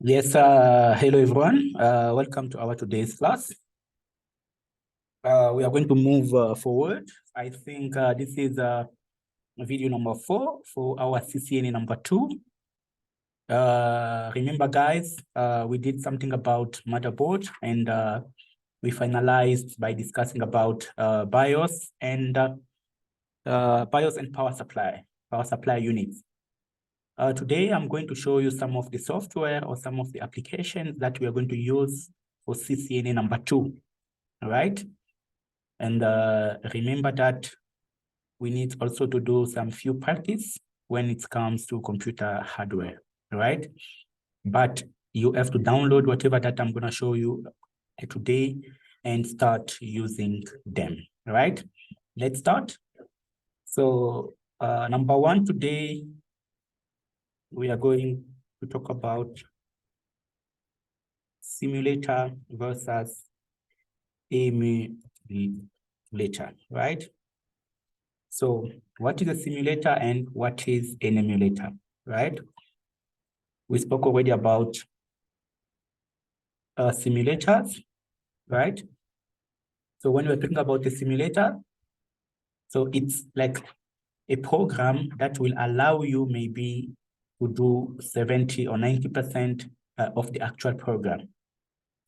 Yes, hello everyone. Welcome to our today's class. We are going to move forward. I think this is video number 4 for our CCNA number 2. Remember guys, we did something about motherboard and we finalized by discussing about BIOS and power supply units. Today, I'm going to show you some of the software or some of the applications that we are going to use for CCNA number 2, all right? And remember that we need also to do some few practice when it comes to computer hardware, all right? But you have to download whatever that I'm gonna show you today and start using them, all right? Let's start. So number 1 today, we are going to talk about simulator versus emulator, right? So what is a simulator and what is an emulator, right? We spoke already about simulators, right? So when we're talking about the simulator, so it's like a program that will allow you maybe to do 70 or 90% of the actual program,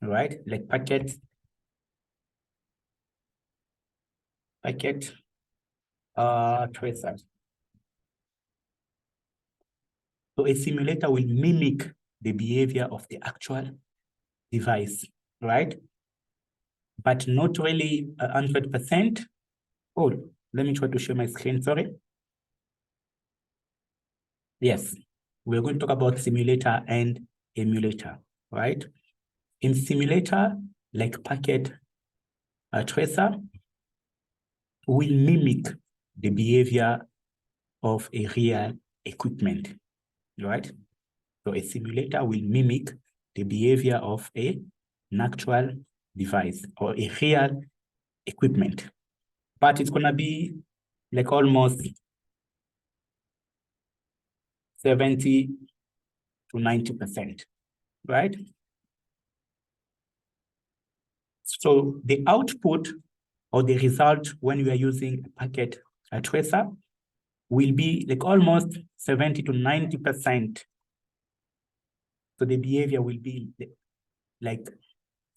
right? Like packet tracers. So a simulator will mimic the behavior of the actual device, right? But not really 100%. Oh, let me try to share my screen, sorry. Yes, we're going to talk about simulator and emulator, right? In simulator, like packet tracer, will mimic the behavior of a real equipment, right? So a simulator will mimic the behavior of an actual device or a real equipment, but it's gonna be like almost 70 to 90%, right? So the output or the result when you are using a packet tracer will be like almost 70 to 90%. So the behavior will be like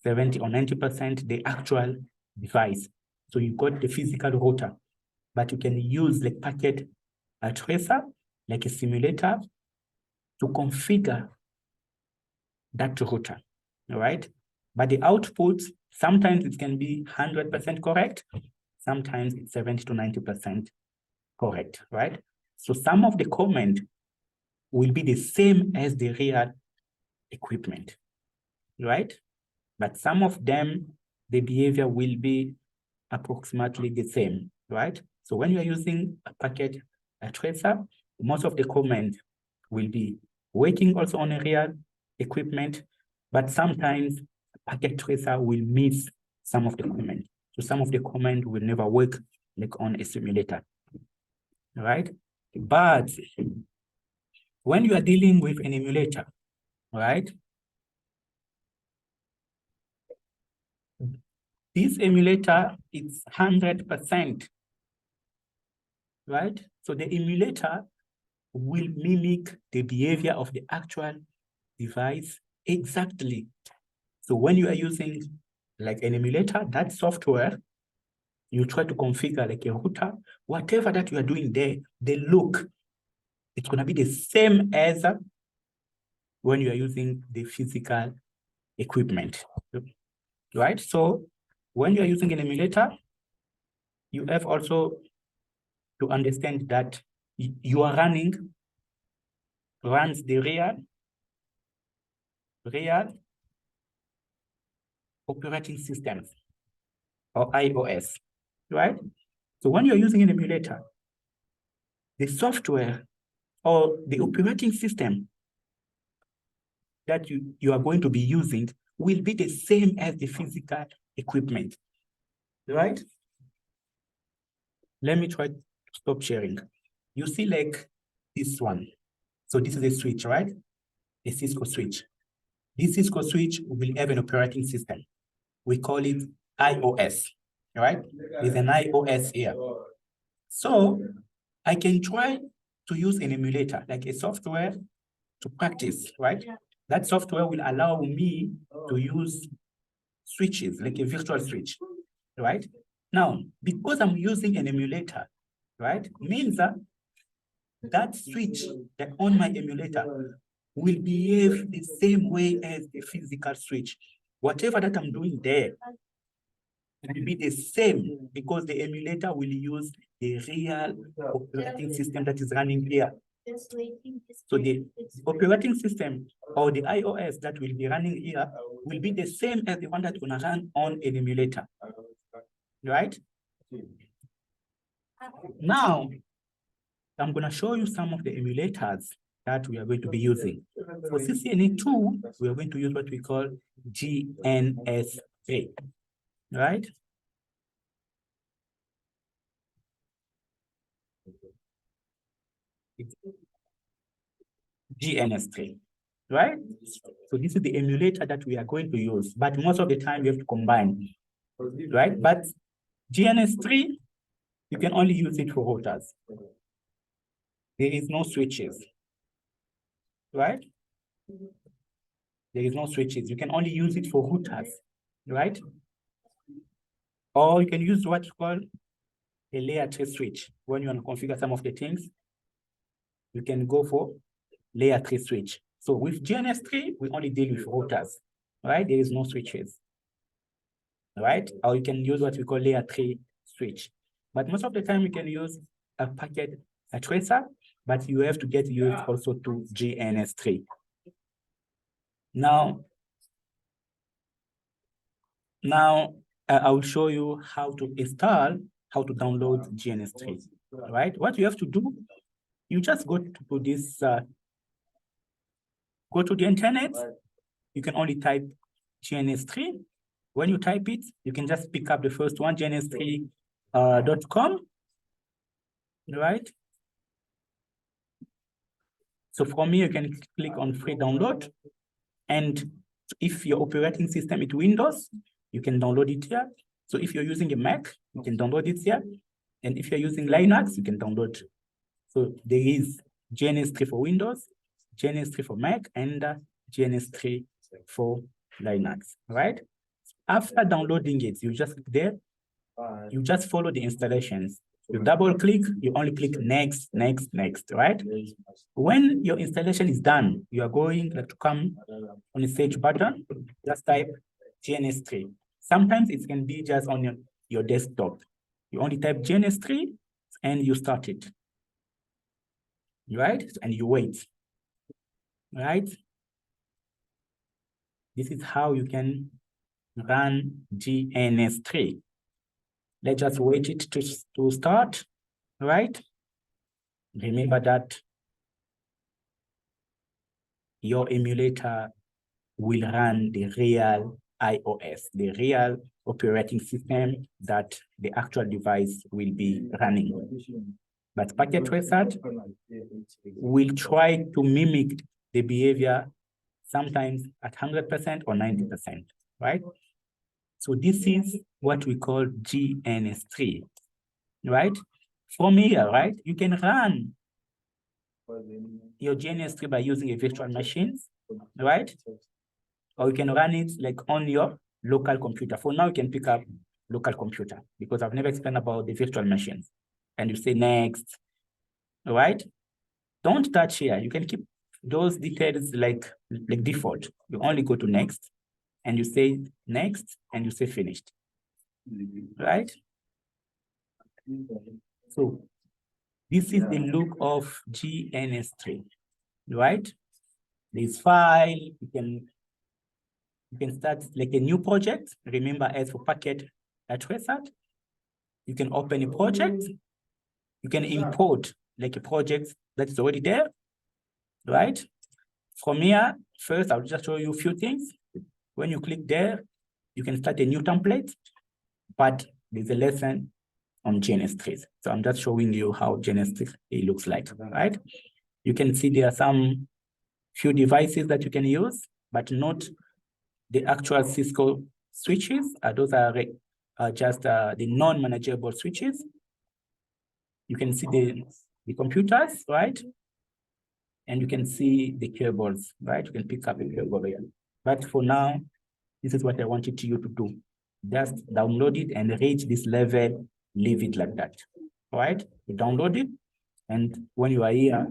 70 or 90% the actual device. So you got the physical router, but you can use like packet tracer, like a simulator, to configure that router, all right? But the output, sometimes it can be 100% correct, sometimes it's 70 to 90% correct, right? So some of the command will be the same as the real equipment, right? But some of them, the behavior will be approximately the same, right? So when you're using a packet tracer, most of the command will be working also on a real equipment, but sometimes a packet tracer will miss some of the command. So some of the command will never work like on a simulator, right? But when you are dealing with an emulator, right? This emulator is 100%, right? So the emulator will mimic the behavior of the actual device exactly. So when you are using like an emulator, that software, you try to configure like a router, whatever that you are doing there, the look, it's going to be the same as when you are using the physical equipment, right? So when you are using an emulator, you have also to understand that you are runs the real operating systems or iOS, right? So when you're using an emulator, the software or the operating system that you are going to be using will be the same as the physical equipment, right? Let me try to stop sharing. You see like this one. So this is a switch, right? A Cisco switch. This Cisco switch will have an operating system. We call it iOS, right? There's an iOS here. So I can try to use an emulator, like a software to practice, right? That software will allow me to use switches, like a virtual switch, right? Now, because I'm using an emulator, right, means that that switch that on my emulator will behave the same way as the physical switch. Whatever that I'm doing there, it will be the same because the emulator will use the real operating system that is running here. So the operating system or the iOS that will be running here will be the same as the one that's going to run on an emulator, right? Now, I'm going to show you some of the emulators that we are going to be using. For CCNA2, we are going to use what we call GN3, right? GN3, right? So this is the emulator that we are going to use, but most of the time we have to combine, right? But GN3, you can only use it for routers. There is no switches, right? There is no switches. You can only use it for routers, right? Or you can use what you call a layer 3 switch. When you want to configure some of the things, you can go for layer 3 switch. So with GN3, we only deal with routers, right? There is no switches, right? Or you can use what we call layer 3 switch. But most of the time you can use a packet, a tracer, but you have to get used also to GN3. Now I will show you how to install, how to download GN3, right? What you have to do, you just go to this, go to the internet. You can only type GN3. When you type it, you can just pick up the first one, GN3.com, right? So from here, you can click on free download. And if your operating system is Windows, you can download it here. So if you're using a Mac, you can download it here. And if you're using Linux, you can download. So there is GN3 for Windows, GN3 for Mac, and GN3 for Linux, right? After downloading it, you just click there. You just follow the installations. You double click, you only click next, next, next, right? When your installation is done, you are going to come on the search button, just type GN3. Sometimes it can be just on your desktop. You only type GN3 and you start it, right? And you wait, right? This is how you can run GN3. Let's just wait it to start, right? Remember that your emulator will run the real iOS, the real operating system that the actual device will be running. But packet tracer will try to mimic the behavior sometimes at 100% or 90%, right? So this is what we call GN3, right? From here, right, you can run your GN3 by using a virtual machine, right? Or you can run it like on your local computer. For now, you can pick up local computer because I've never explained about the virtual machines. And you say next, right? Don't touch here. You can keep those details like default. You only go to next and you say next and you say finished, right? So this is the look of GN3, right? This file, you can start like a new project. Remember, as for packet tracer, you can open a project. You can import like a project that is already there, right? From here, first, I'll just show you a few things. When you click there, you can start a new template, but there's a lesson on GN3. So I'm just showing you how GN3 looks like, right? You can see there are some few devices that you can use. but not the actual Cisco switches. Those are just the non-manageable switches. You can see the computers, right? And you can see the cables, right? You can pick up a cable here. But for now, this is what I wanted you to do. Just download it and reach this level, leave it like that, all right? You download it, and when you are here,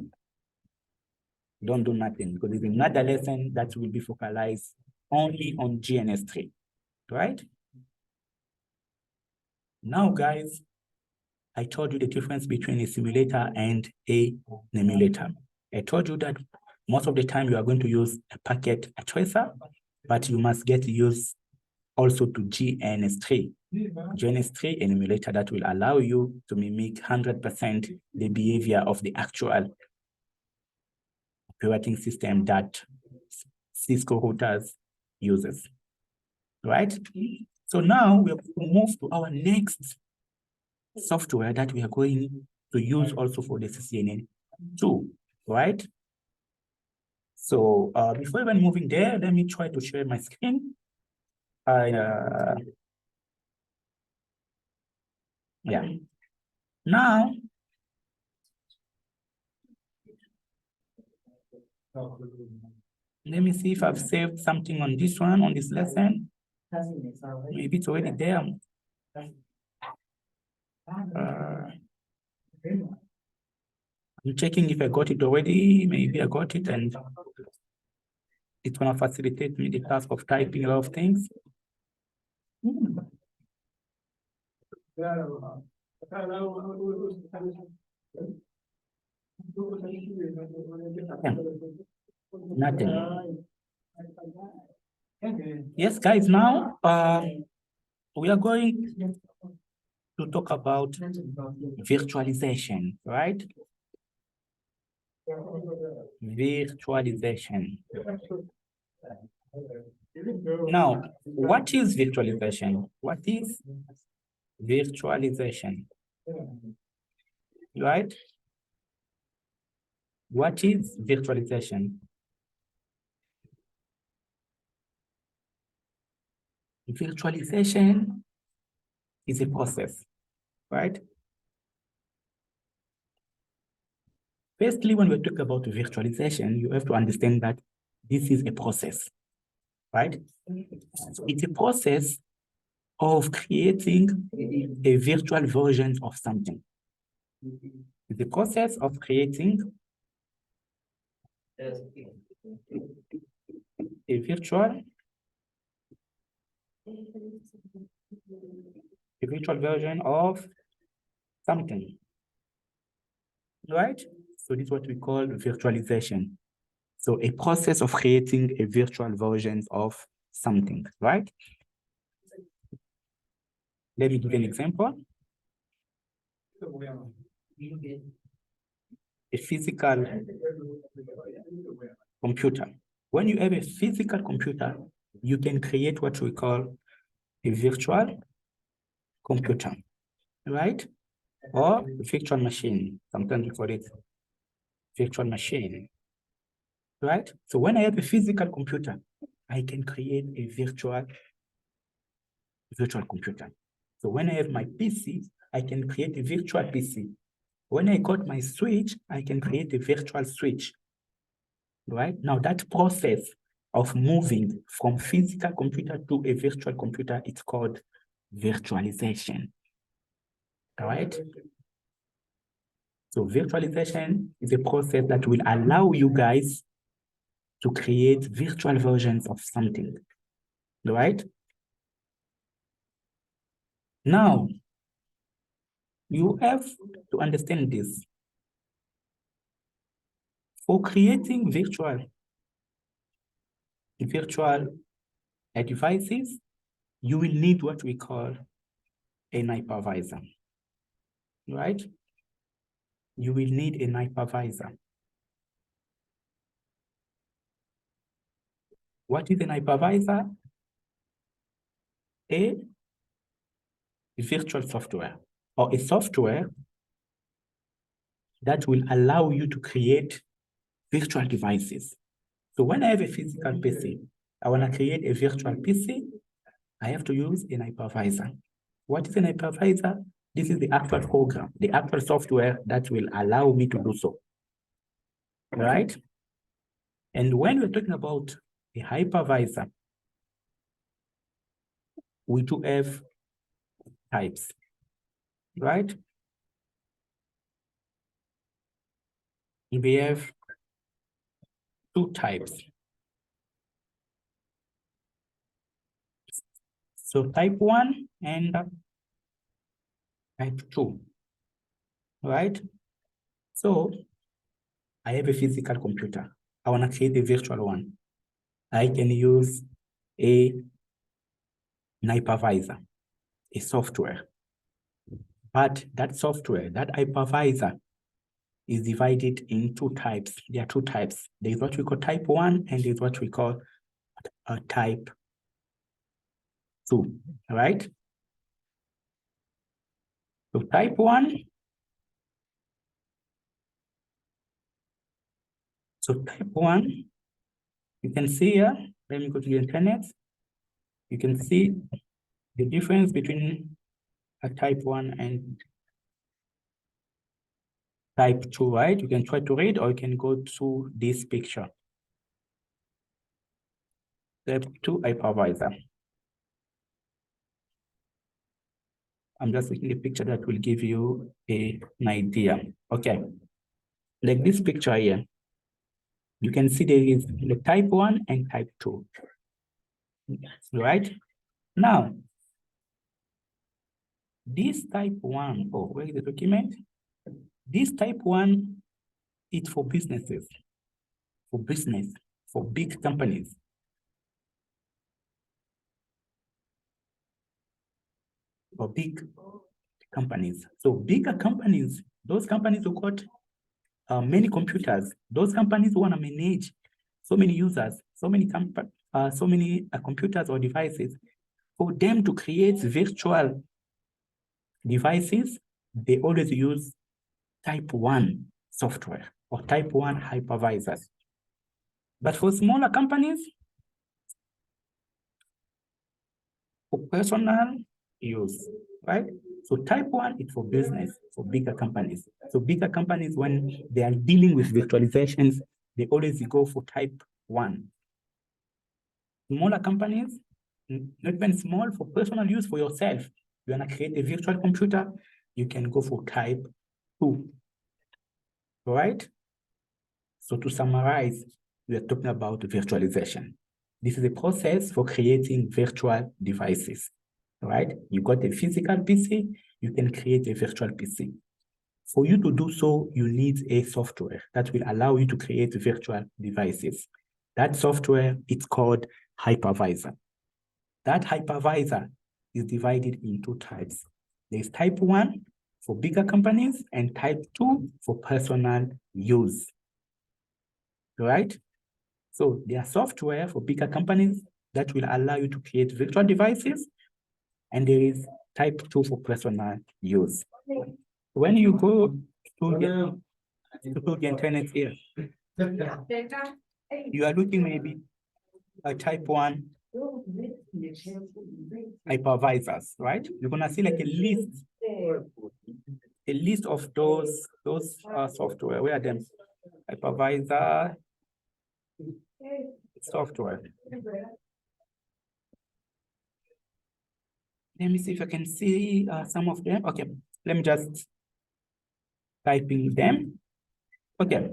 don't do nothing, because it's another lesson that will be focalized only on GN3, right? Now, guys, I told you the difference between a simulator and an emulator. I told you that most of the time you are going to use a packet tracer, but you must get used also to GN3. GN3, an emulator that will allow you to mimic 100% the behavior of the actual operating system that Cisco routers uses, right? So now we move to our next software that we are going to use also for the Ccna 2, right? So before even moving there, let me try to share my screen. Yeah. Now, let me see if I've saved something on this one, on this lesson. Maybe it's already there. I'm checking if I got it already. Maybe I got it, and it's going to facilitate me the task of typing a lot of things. Nothing. Yes, guys, now we are going to talk about virtualization, right? Virtualization. Now, what is virtualization? What is virtualization? Right? What is virtualization? Virtualization is a process, right? Firstly, when we talk about virtualization, you have to understand that this is a process, right? So it's a process of creating a virtual version of something. It's a process of creating a virtual version of something, right? So this is what we call virtualization. So a process of creating a virtual version of something, right? Let me give an example. A physical computer. When you have a physical computer, you can create what we call a virtual computer, right? Or virtual machine. Sometimes we call it virtual machine, right? So when I have a physical computer, I can create a virtual computer. So when I have my PC, I can create a virtual PC. When I got my switch, I can create a virtual switch, right? Now that process of moving from physical computer to a virtual computer, it's called virtualization, all right? So virtualization is a process that will allow you guys to create virtual versions of something, right? Now, you have to understand this. For creating virtual devices, you will need what we call an hypervisor, right? You will need an hypervisor. What is an hypervisor? A virtual software, or a software that will allow you to create virtual devices, So when I have a physical PC, I want to create a virtual PC, I have to use an hypervisor. What is an hypervisor? This is the actual program, the actual software that will allow me to do so, right? And when we're talking about a hypervisor, we do have types, right? We have two types. So type 1 and type 2, right? So I have a physical computer. I want to create a virtual one. I can use an hypervisor, a software. But that software, that hypervisor, is divided in two types. There are two types. There is what we call type 1 and there is what we call type 2, right? So type 1, you can see here, let me go to the internet. You can see the difference between a type 1 and type 2, right? You can try to read or you can go to this picture. Type 2 hypervisor. I'm just making a picture that will give you an idea. Okay, like this picture here, you can see there is the type 1 and type 2, right? Now, this type 1, oh, where is the document? This type 1 is for businesses, for business, for big companies. For big companies. So bigger companies, those companies who got many computers, those companies who want to manage so many users, so many computers or devices, for them to create virtual devices, they always use type 1 software or type 1 hypervisors. But for smaller companies, for personal use, right? So type 1 is for business, for bigger companies. So bigger companies, when they are dealing with virtualizations, they always go for type 1. Smaller companies, not even small, for personal use for yourself. You want to create a virtual computer, you can go for type 2, right? So to summarize, we are talking about virtualization. This is a process for creating virtual devices, right? You got a physical PC, you can create a virtual PC. For you to do so, you need a software that will allow you to create virtual devices. That software is called hypervisor. That hypervisor is divided in two types. There's type 1 for bigger companies and type 2 for personal use, right? So there are software for bigger companies that will allow you to create virtual devices, and there is type 2 for personal use. When you go to the internet here, you are looking maybe a type 1 hypervisors, right? You're gonna see like a list of those software. Where are them? Hypervisor software. Let me see if I can see some of them. Okay, let me just type in them. Okay.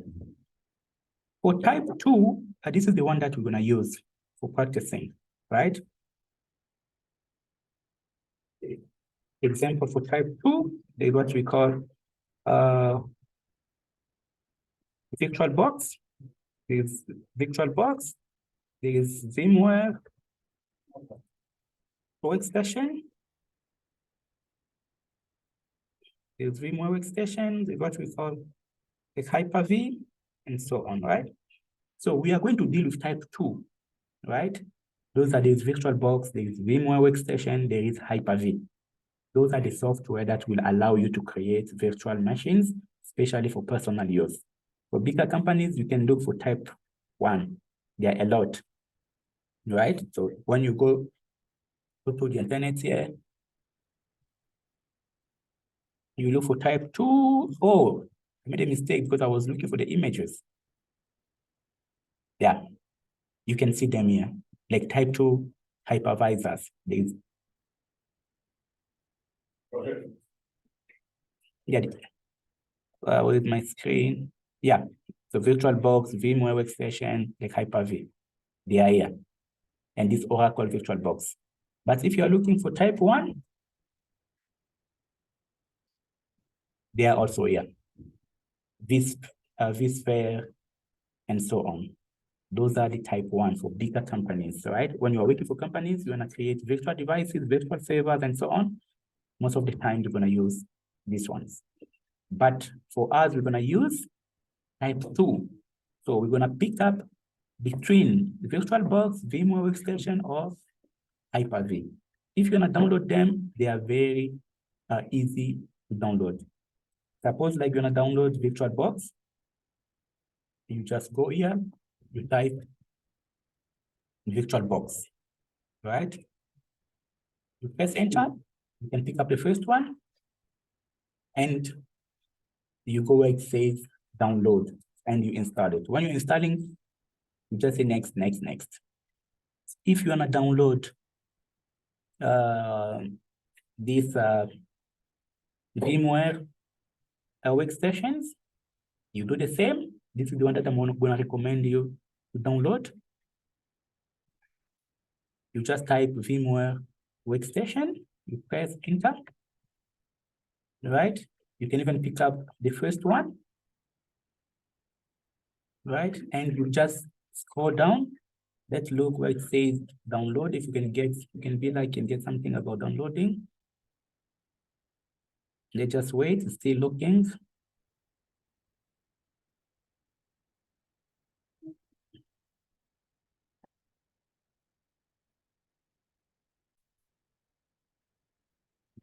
For type 2, this is the one that we're gonna use for practicing, right? Example for type 2 is what we call VirtualBox. There's VirtualBox. There's Vmware Workstation. There's Vmware Workstation. There's what we call a Hyper-V, and so on, right? So we are going to deal with type 2, right? Those are these VirtualBox, there is Vmware Workstation, there is Hyper-V. Those are the software that will allow you to create virtual machines, especially for personal use. For bigger companies, you can look for type 1. There are a lot, right? So when you go to the internet here, you look for type 2. Oh, I made a mistake because I was looking for the images. Yeah, you can see them here, like type 2 hypervisors. Yeah, with my screen. Yeah, so VirtualBox, Vmware Workstation, like Hyper-V, they are here. And this Oracle VirtualBox. But if you're looking for type 1, they are also here. vSphere, and so on. Those are the type 1 for bigger companies, right? When you're working for companies, you want to create virtual devices, virtual servers, and so on. Most of the time, you're going to use these ones. But for us, we're going to use type 2. So we're going to pick up between VirtualBox, Vmware Workstation, or Hyper-V. If you're going to download them, they are very easy to download. Suppose like you're going to download VirtualBox, you just go here, you type VirtualBox, right? You press enter, you can pick up the first one, and you go where it says download, and you install it. When you're installing, you just say next, next, next. If you want to download these Vmware workstations, you do the same. This is the one that I'm going to recommend you to download. You just type Vmware Workstation, you press enter, right? You can even pick up the first one, right? And you just scroll down. Let's look where it says download. If you can get something about downloading. Let's just wait, it's still looking.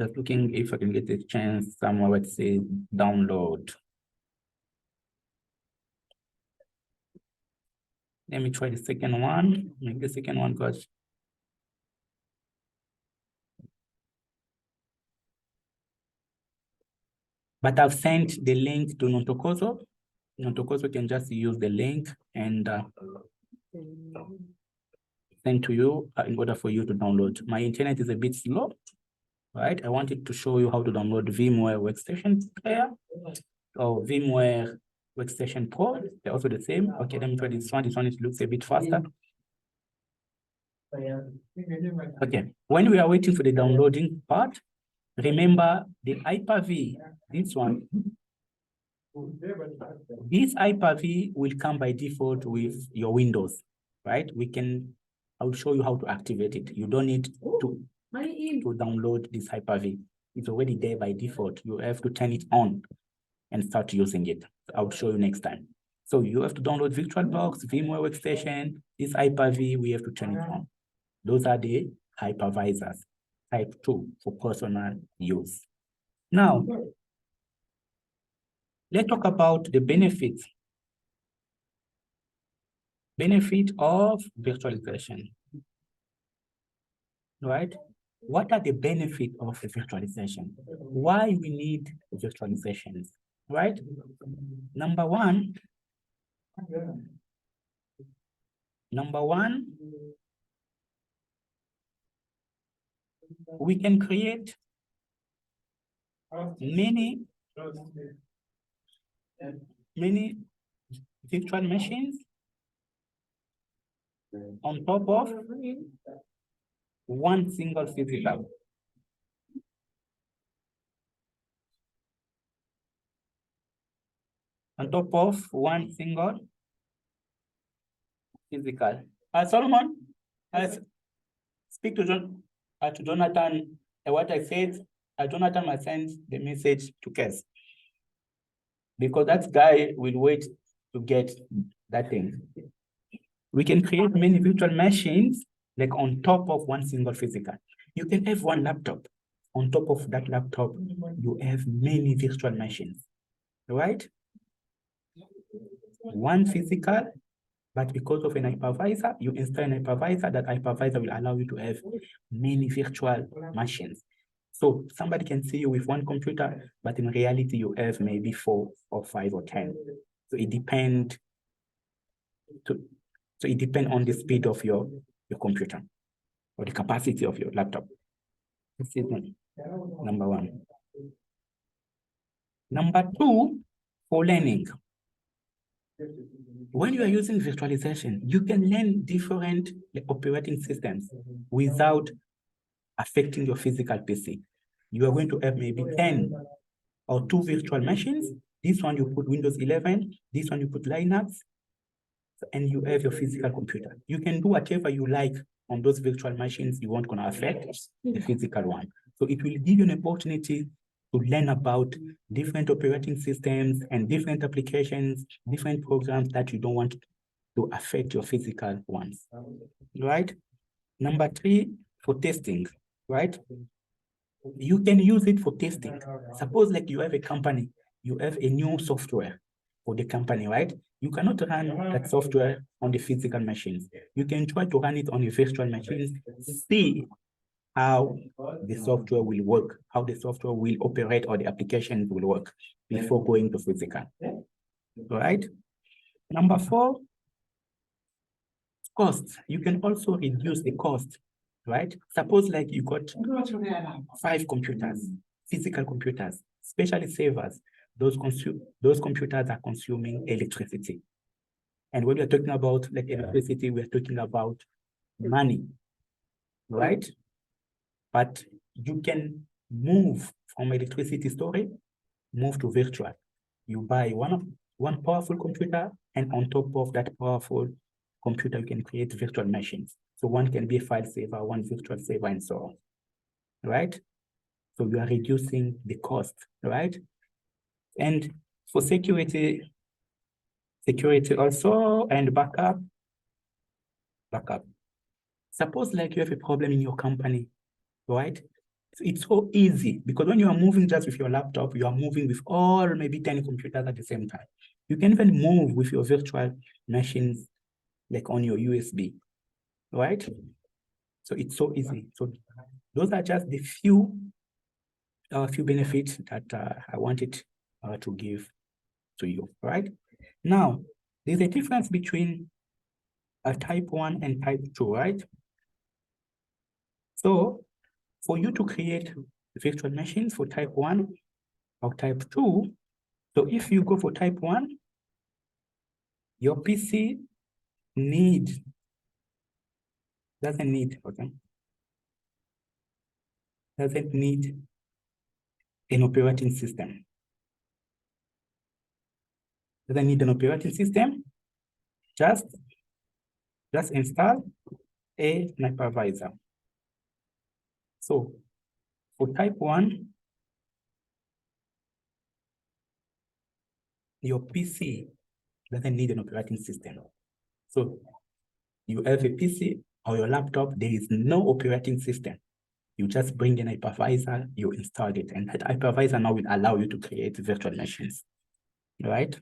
Just looking if I can get a chance somewhere where it says download. Let me try the second one. Maybe the second one goes. But I've sent the link to Nontokozo. Nontokozo can just use the link and send to you in order for you to download. My internet is a bit slow, right? I wanted to show you how to download Vmware Workstation Player or Vmware Workstation Pro. They're also the same. Okay, let me try this one. This one looks a bit faster. Okay, when we are waiting for the downloading part, remember the Hyper-V, this one. This Hyper-V will come by default with your Windows, right? I'll show you how to activate it. You don't need to download this Hyper-V. It's already there by default. You have to turn it on and start using it. I'll show you next time. So you have to download VirtualBox, Vmware Workstation, this Hyper-V, we have to turn it on. Those are the hypervisors, type 2 for personal use. Now, let's talk about the benefits. Benefit of virtualization, right? What are the benefits of the virtualization? Why we need virtualizations, right? Number one, we can create many virtual machines on top of one single physical. On top of one single physical. Solomon, speak to Jonathan. What I said, Jonathan must send the message to Kes, because that guy will wait to get that thing. We can create many virtual machines like on top of one single physical. You can have one laptop. On top of that laptop, you have many virtual machines, right? One physical But because of an hypervisor, you install an hypervisor. That hypervisor will allow you to have many virtual machines. So somebody can see you with one computer, but in reality, you have maybe 4 or 5 or 10. So it depends. So it depends on the speed of your computer or the capacity of your laptop. This is number one. Number two, for learning. When you are using virtualization, you can learn different operating systems without affecting your physical PC. You are going to have maybe 10 or 2 virtual machines. This one you put Windows 11, this one you put Linux, and you have your physical computer. You can do whatever you like on those virtual machines. You won't gonna affect the physical one. So it will give you an opportunity to learn about different operating systems and different applications, different programs that you don't want to affect your physical ones, right? Number 3, for testing, right? You can use it for testing. Suppose like you have a company, you have a new software for the company, right? You cannot run that software on the physical machines. You can try to run it on a virtual machine, see how the software will work, how the software will operate, or the application will work before going to physical. All right? Number 4, costs. You can also reduce the cost, right? Suppose like you got 5 computers, physical computers, especially servers. Those computers are consuming electricity. And when we're talking about like electricity, we're talking about money, right? But you can move from electricity storage, move to virtual. You buy one powerful computer, and on top of that powerful computer, you can create virtual machines. So one can be a file saver, one virtual saver, and so on, right? So you are reducing the cost, right? And for security also, and backup. Suppose like you have a problem in your company, right? So it's so easy because when you are moving just with your laptop, you are moving with all maybe 10 computers at the same time. You can even move with your virtual machines like on your USB, right? So it's so easy. So those are just the few benefits that I wanted to give to you, right? Now, there's a difference between type 1 and type 2, right? So for you to create virtual machines for type 1 or type 2, so if you go for type 1, your PC doesn't need an operating system. Doesn't need an operating system. Just install a hypervisor. So for type 1, your PC doesn't need an operating system. So you have a PC or your laptop, there is no operating system. You just bring an hypervisor, you install it, and that hypervisor now will allow you to create virtual machines, right?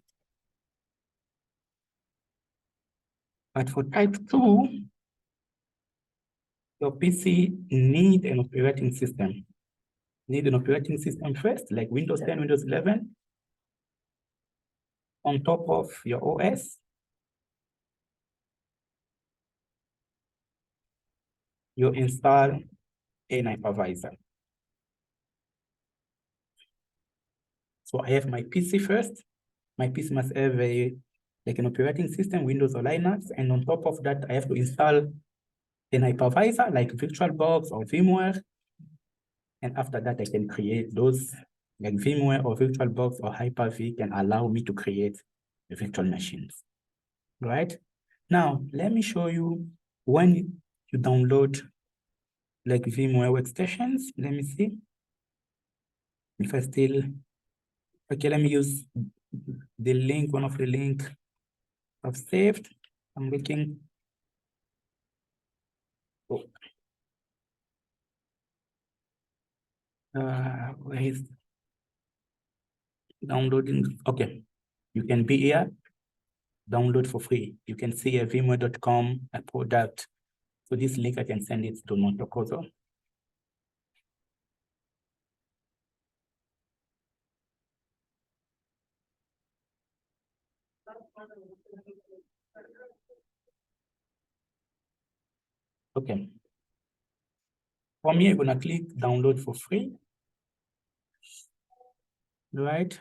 But for type 2, your PC need an operating system. Need an operating system first, like Windows 10, Windows 11, on top of your OS. You install an hypervisor. So I have my PC first. My PC must have like an operating system, Windows or Linux, and on top of that, I have to install an hypervisor like VirtualBox or Vmware. And after that, I can create those like Vmware or VirtualBox or Hyper-V can allow me to create virtual machines, right? Now, let me show you when you download like Vmware workstations. Let me see if I still, okay, let me use the link, one of the link I've saved. I'm looking. Oh. Where is downloading? Okay, you can be here. download for free. You can see a vmware.com, a product. So this link, I can send it to Montokozo. Okay. For me, I'm gonna click download for free. Right?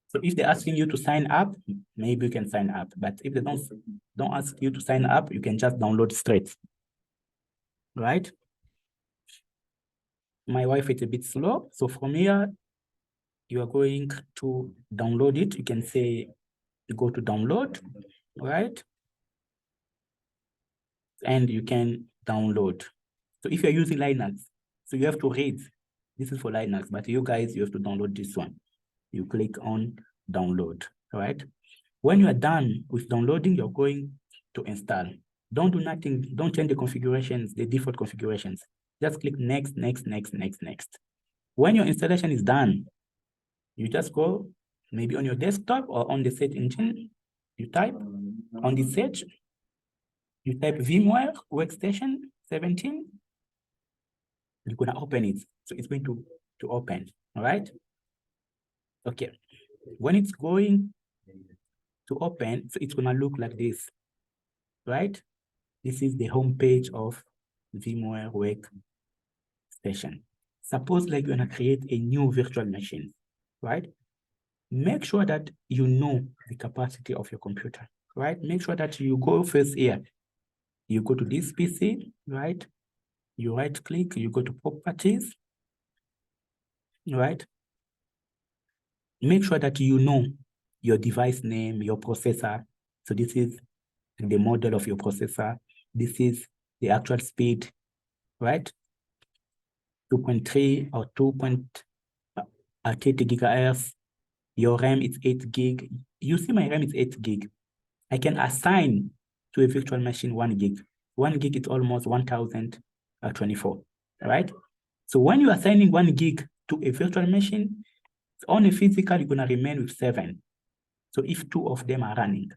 So if they're asking you to sign up, maybe you can sign up. But if they don't ask you to sign up, you can just download straight. Right? My Wi-Fi is a bit slow. So from here, you are going to download it. You can say, you go to download, right? And you can download. So if you're using Linux, so you have to read. This is for Linux, but you guys, you have to download this one. You click on download, right? When you are done with downloading, you're going to install. Don't do nothing. Don't change the configurations, the default configurations. Just click next, next, next, next, next. When your installation is done, you just go maybe on your desktop or on the search engine. You type on the search, you type Vmware Workstation 17. You're gonna open it. So it's going to open, all right? Okay, when it's going to open, so it's gonna look like this, right? This is the home page of Vmware Workstation. Suppose like you're gonna create a new virtual machine, right? Make sure that you know the capacity of your computer, right? Make sure that you go first here. You go to this PC, right? You right click, you go to properties, right? Make sure that you know your device name, your processor. So this is the model of your processor. This is the actual speed, right? 2.3 or 2.30 gigahertz. Your RAM is 8 gig. You see my RAM is 8 gig. I can assign to a virtual machine 1 gig. 1 gig is almost 1024, right? So when you are assigning 1 gig to a virtual machine, on a physical, you're gonna remain with 7. So if 2 of them are running.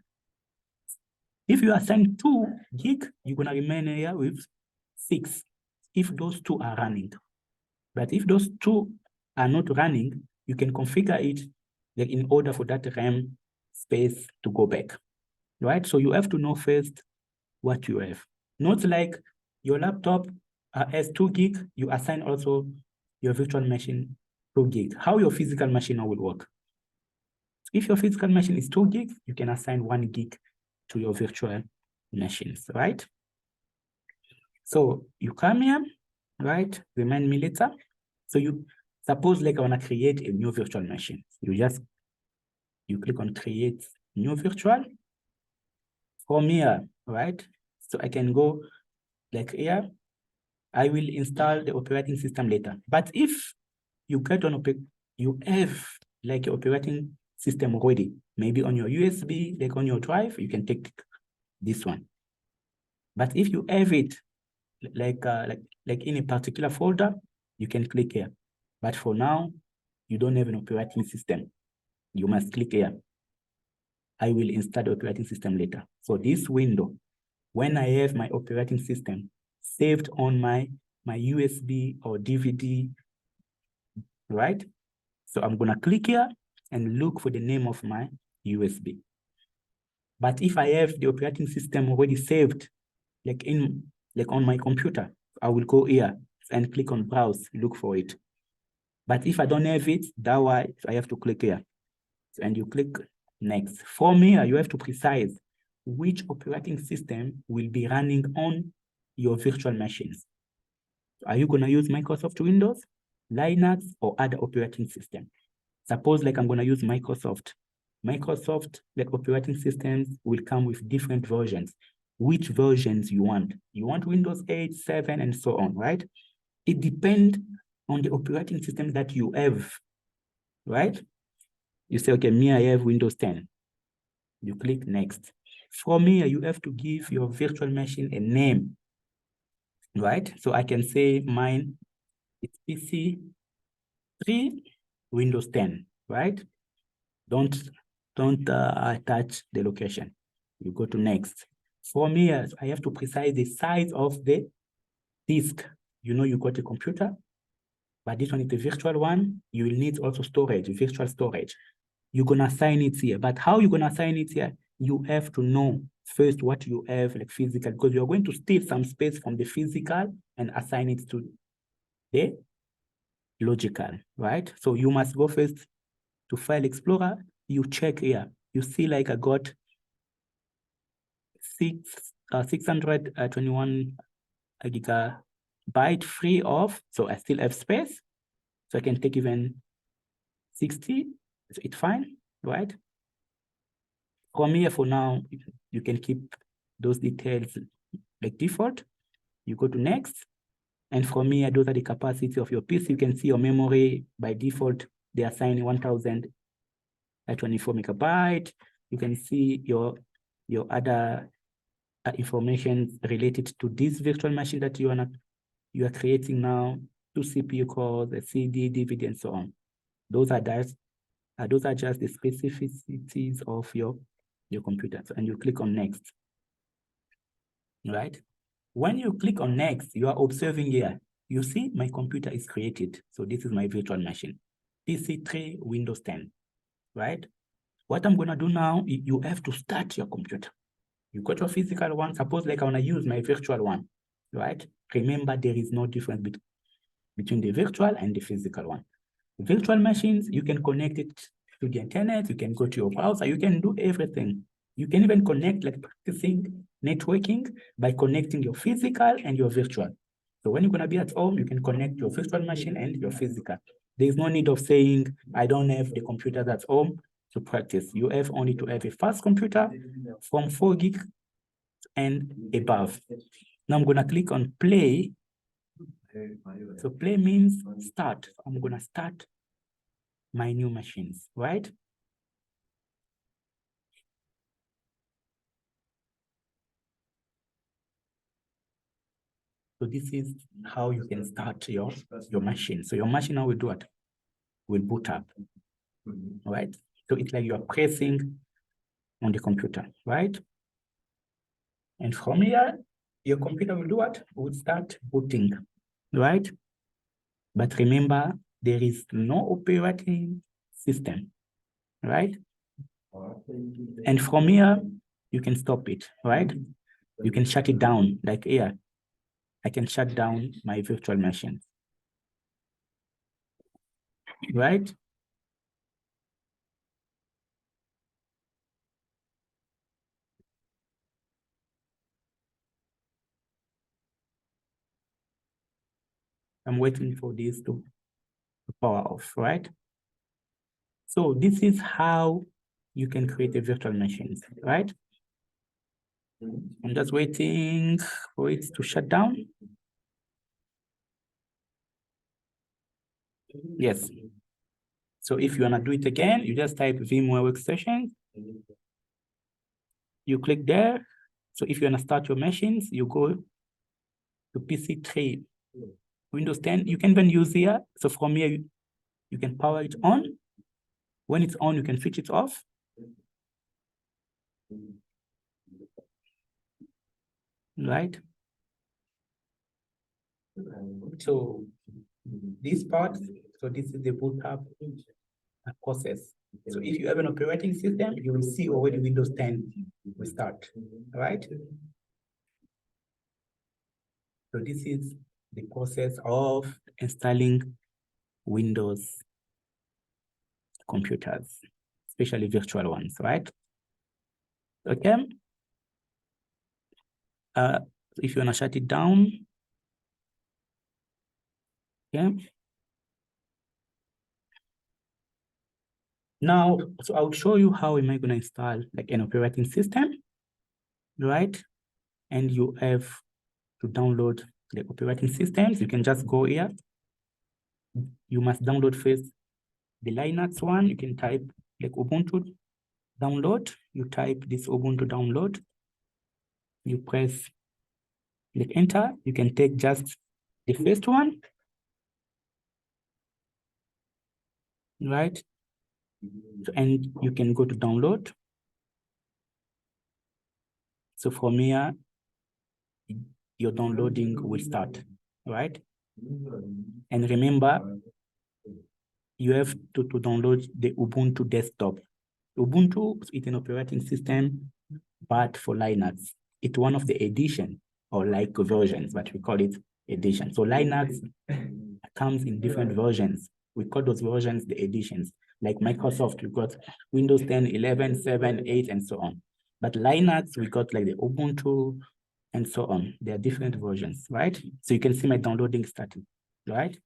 If you assign 2 gig, you're gonna remain here with 6, if those 2 are running. But if those 2 are not running, you can configure it like in order for that RAM space to go back, right? So you have to know first what you have. Not like your laptop has 2 gig, you assign also your virtual machine 2 gig. How your physical machine will work? If your physical machine is 2 gig, you can assign 1 gig to your virtual machines, right? So you come here, right? Remind me later. So you suppose like I want to create a new virtual machine. You click on create new virtual. From here, right? So I can go like here. I will install the operating system later. But if you get on you have like your operating system already, maybe on your USB, like on your drive, you can take this one. But if you have it like in a particular folder, you can click here. But for now, you don't have an operating system. You must click here. I will install the operating system later. So this window, when I have my operating system saved on my USB or DVD, right? So I'm gonna click here and look for the name of my USB. But if I have the operating system already saved, like on my computer, I will go here and click on browse, look for it. But if I don't have it, that's why I have to click here. And you click next. From here, you have to precise which operating system will be running on your virtual machines. Are you gonna use Microsoft Windows, Linux, or other operating system? Suppose like I'm gonna use Microsoft. Microsoft like operating systems will come with different versions. Which versions you want? You want Windows 8, 7, and so on, right? It depends on the operating system that you have, right? You say, okay, me, I have Windows 10. You click next. From here, you have to give your virtual machine a name, right? So I can say mine is PC 3 Windows 10, right? Don't attach the location. You go to next. From here, I have to precise the size of the disk. You know, you got a computer, but this one is the virtual one. You will need also storage, virtual storage. You're gonna assign it here, but how you're gonna assign it here? You have to know first what you have, like physical, because you're going to steal some space from the physical and assign it to the logical, right? So you must go first to File Explorer. You check here. You see, like I got 621 gigabyte free of, so I still have space. So I can take even 60, so it's fine, right? From here for now, you can keep those details like default. You go to next. And from here, those are the capacity of your PC. You can see your memory by default, they assign 1024 megabyte. You can see your other information related to this virtual machine that you are creating now, 2 CPU cores, a CD, DVD, and so on. Those are just the specificities of your computer. And you click on next, right? When you click on next, you are observing here. You see my computer is created. So this is my virtual machine, PC3, Windows 10, right? What I'm gonna do now, you have to start your computer. You got your physical one. Suppose like I wanna use my virtual one, right? Remember, there is no difference between the virtual and the physical one. Virtual machines, you can connect it to the internet, you can go to your browser, you can do everything. You can even connect, like practicing networking by connecting your physical and your virtual. So when you're gonna be at home, you can connect your virtual machine and your physical. There's no need of saying, I don't have the computer at home to practice. You have only to have a fast computer from 4 gig and above. Now I'm gonna click on play. So play means start. I'm gonna start my new machines, right? So this is how you can start your machine. So your machine now will do what? Will boot up, right? So it's like you're pressing on the computer, right? And from here, your computer will do what? Will start booting, right? But remember, there is no operating system, right? And from here, you can stop it, right? You can shut it down, like here. I can shut down my virtual machine, right? I'm waiting for this to power off, right? So this is how you can create a virtual machine, right? I'm just waiting for it to shut down. Yes. So if you wanna do it again, you just type Vmware Workstation. You click there. So if you wanna start your machines, you go to PC3, Windows 10. You can even use here. So from here, you can power it on. When it's on, you can switch it off. Right? So this part, so this is the boot up process. So if you have an operating system, you will see already Windows 10 will start, right? So this is the process of installing Windows computers, especially virtual ones, right? Okay. If you wanna shut it down, okay. Now, so I'll show you how am I gonna install like an operating system, right? And you have to download the operating systems. You can just go here. You must download first the Linux one. You can type like Ubuntu download. You type this Ubuntu download. You press click enter. You can take just the first one, right? So, and you can go to download. So from here, your downloading will start, right? And remember, you have to download the Ubuntu desktop. Ubuntu is an operating system, but for Linux, it's one of the edition or like versions, but we call it edition. So Linux comes in different versions. We call those versions the editions. Like Microsoft, we got Windows 10, 11, 7, 8, and so on. But Linux, we got like the Ubuntu and so on. There are different versions, right? So you can see my downloading starting, right?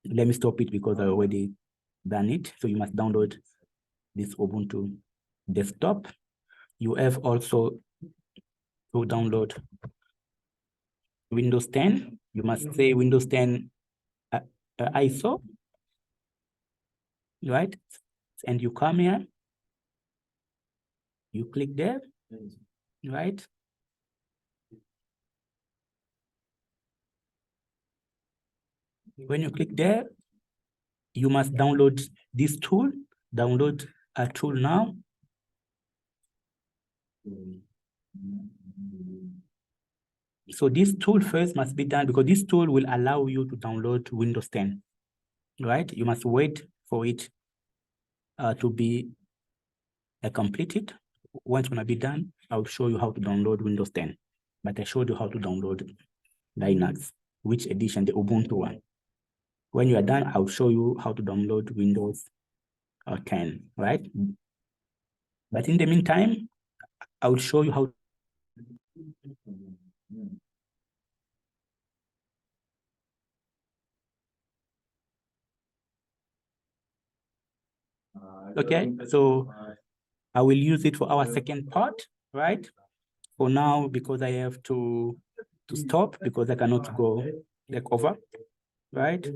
Let me stop it because I already done it. So you must download this Ubuntu desktop. You have also to download Windows 10. You must say Windows 10 ISO, right? And you come here, you click there, right? When you click there, you must download this tool. Download a tool now. So this tool first must be done because this tool will allow you to download Windows 10, right? You must wait for it to be completed. Once it's gonna be done, I'll show you how to download Windows 10. But I showed you how to download Linux, which edition, the Ubuntu one. When you are done, I'll show you how to download Windows 10, right? But in the meantime, I will show you how. Okay, so I will use it for our second part, right? For now, because I have to stop because I cannot go like over, right?